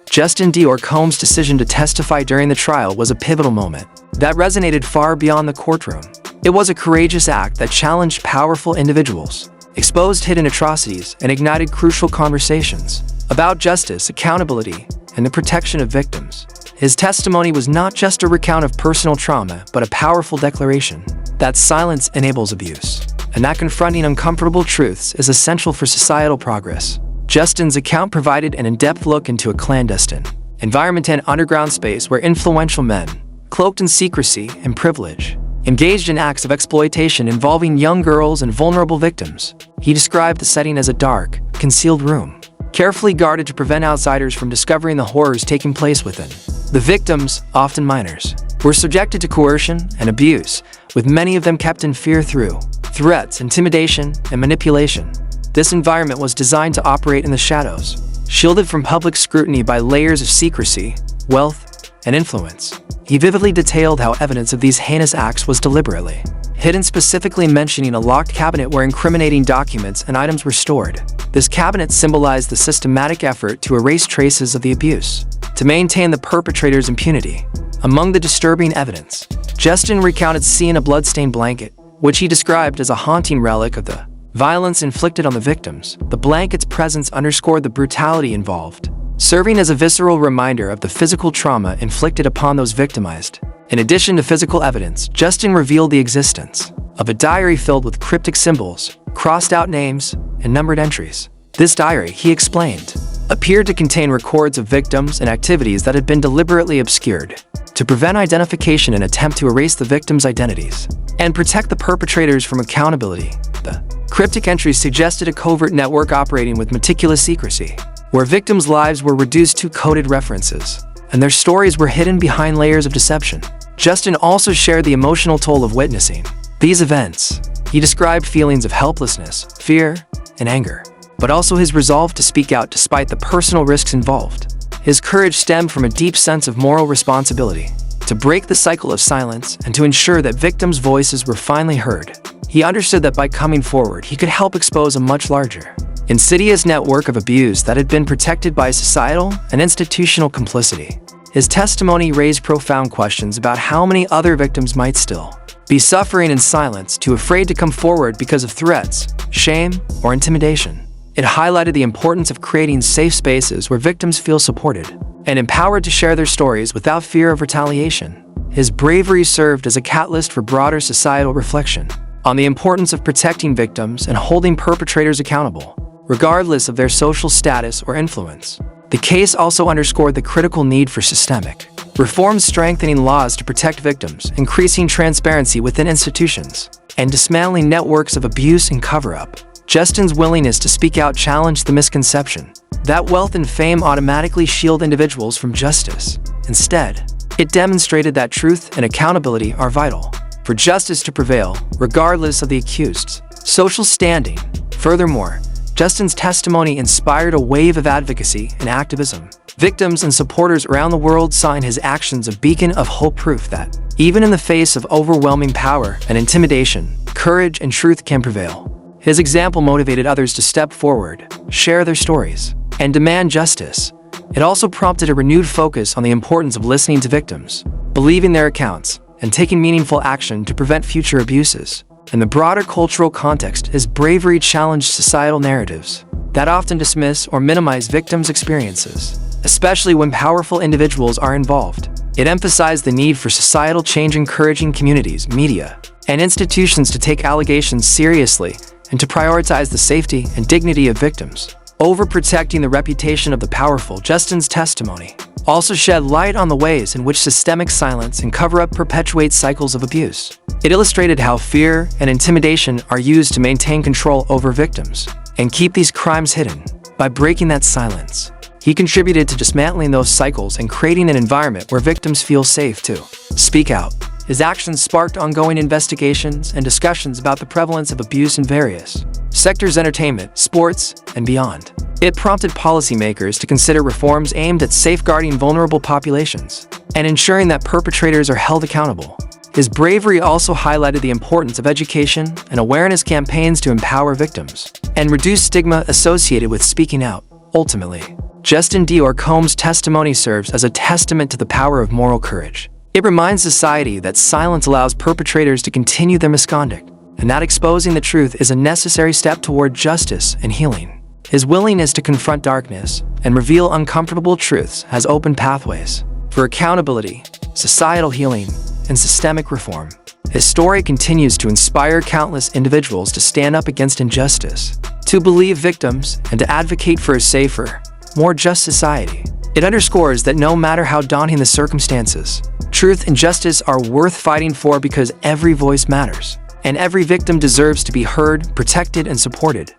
Justin Combs' decision to testify during the trial was a pivotal moment that resonated far beyond the courtroom. It was a courageous act that challenged powerful individuals, exposed hidden atrocities, and ignited crucial conversations about justice, accountability, and the protection of victims. His testimony was not just a recount of personal trauma, but a powerful declaration that silence enables abuse, and that confronting uncomfortable truths is essential for societal progress. Justin's account provided an in-depth look into a clandestine environment and underground space where influential men, cloaked in secrecy and privilege, engaged in acts of exploitation involving young girls and vulnerable victims. He described the setting as a dark, concealed room, carefully guarded to prevent outsiders from discovering the horrors taking place within. The victims, often minors, were subjected to coercion and abuse, with many of them kept in fear through threats, intimidation, and manipulation. This environment was designed to operate in the shadows, shielded from public scrutiny by layers of secrecy, wealth, and influence. He vividly detailed how evidence of these heinous acts was deliberately hidden, specifically mentioning a locked cabinet where incriminating documents and items were stored. This cabinet symbolized the systematic effort to erase traces of the abuse, to maintain the perpetrator's impunity. Among the disturbing evidence, Justin recounted seeing a bloodstained blanket, which he described as a haunting relic of the violence inflicted on the victims. The blanket's presence underscored the brutality involved, serving as a visceral reminder of the physical trauma inflicted upon those victimized. In addition to physical evidence, Justin revealed the existence of a diary filled with cryptic symbols, crossed-out names, and numbered entries. This diary, he explained, appeared to contain records of victims and activities that had been deliberately obscured to prevent identification and attempt to erase the victims' identities and protect the perpetrators from accountability. The cryptic entries suggested a covert network operating with meticulous secrecy, where victims' lives were reduced to coded references, and their stories were hidden behind layers of deception. Justin also shared the emotional toll of witnessing these events. He described feelings of helplessness, fear, and anger, but also his resolve to speak out despite the personal risks involved. His courage stemmed from a deep sense of moral responsibility to break the cycle of silence and to ensure that victims' voices were finally heard. He understood that by coming forward, he could help expose a much larger, insidious network of abuse that had been protected by societal and institutional complicity. His testimony raised profound questions about how many other victims might still be suffering in silence, too afraid to come forward because of threats, shame, or intimidation. It highlighted the importance of creating safe spaces where victims feel supported and empowered to share their stories without fear of retaliation. His bravery served as a catalyst for broader societal reflection on the importance of protecting victims and holding perpetrators accountable, regardless of their social status or influence. The case also underscored the critical need for systemic reforms, strengthening laws to protect victims, increasing transparency within institutions, and dismantling networks of abuse and cover-up. Justin's willingness to speak out challenged the misconception that wealth and fame automatically shield individuals from justice. Instead, it demonstrated that truth and accountability are vital for justice to prevail, regardless of the accused's social standing. Furthermore, Justin's testimony inspired a wave of advocacy and activism. Victims and supporters around the world saw in his actions a beacon of hope, proof that, even in the face of overwhelming power and intimidation, courage and truth can prevail. His example motivated others to step forward, share their stories, and demand justice. It also prompted a renewed focus on the importance of listening to victims, believing their accounts, and taking meaningful action to prevent future abuses. In the broader cultural context, his bravery challenged societal narratives that often dismiss or minimize victims' experiences, especially when powerful individuals are involved. It emphasized the need for societal change, encouraging communities, media, and institutions to take allegations seriously and to prioritize the safety and dignity of victims over protecting the reputation of the powerful. Justin's testimony also shed light on the ways in which systemic silence and cover-up perpetuate cycles of abuse. It illustrated how fear and intimidation are used to maintain control over victims and keep these crimes hidden. By breaking that silence, he contributed to dismantling those cycles and creating an environment where victims feel safe to speak out. His actions sparked ongoing investigations and discussions about the prevalence of abuse in various sectors: entertainment, sports, and beyond. It prompted policymakers to consider reforms aimed at safeguarding vulnerable populations and ensuring that perpetrators are held accountable. His bravery also highlighted the importance of education and awareness campaigns to empower victims and reduce stigma associated with speaking out. Ultimately, Justin Dior Combs' testimony serves as a testament to the power of moral courage. It reminds society that silence allows perpetrators to continue their misconduct, and that exposing the truth is a necessary step toward justice and healing. His willingness to confront darkness and reveal uncomfortable truths has opened pathways for accountability, societal healing, and systemic reform. His story continues to inspire countless individuals to stand up against injustice, to believe victims, and to advocate for a safer, more just society. It underscores that no matter how daunting the circumstances, truth and justice are worth fighting for because every voice matters, and every victim deserves to be heard, protected, and supported.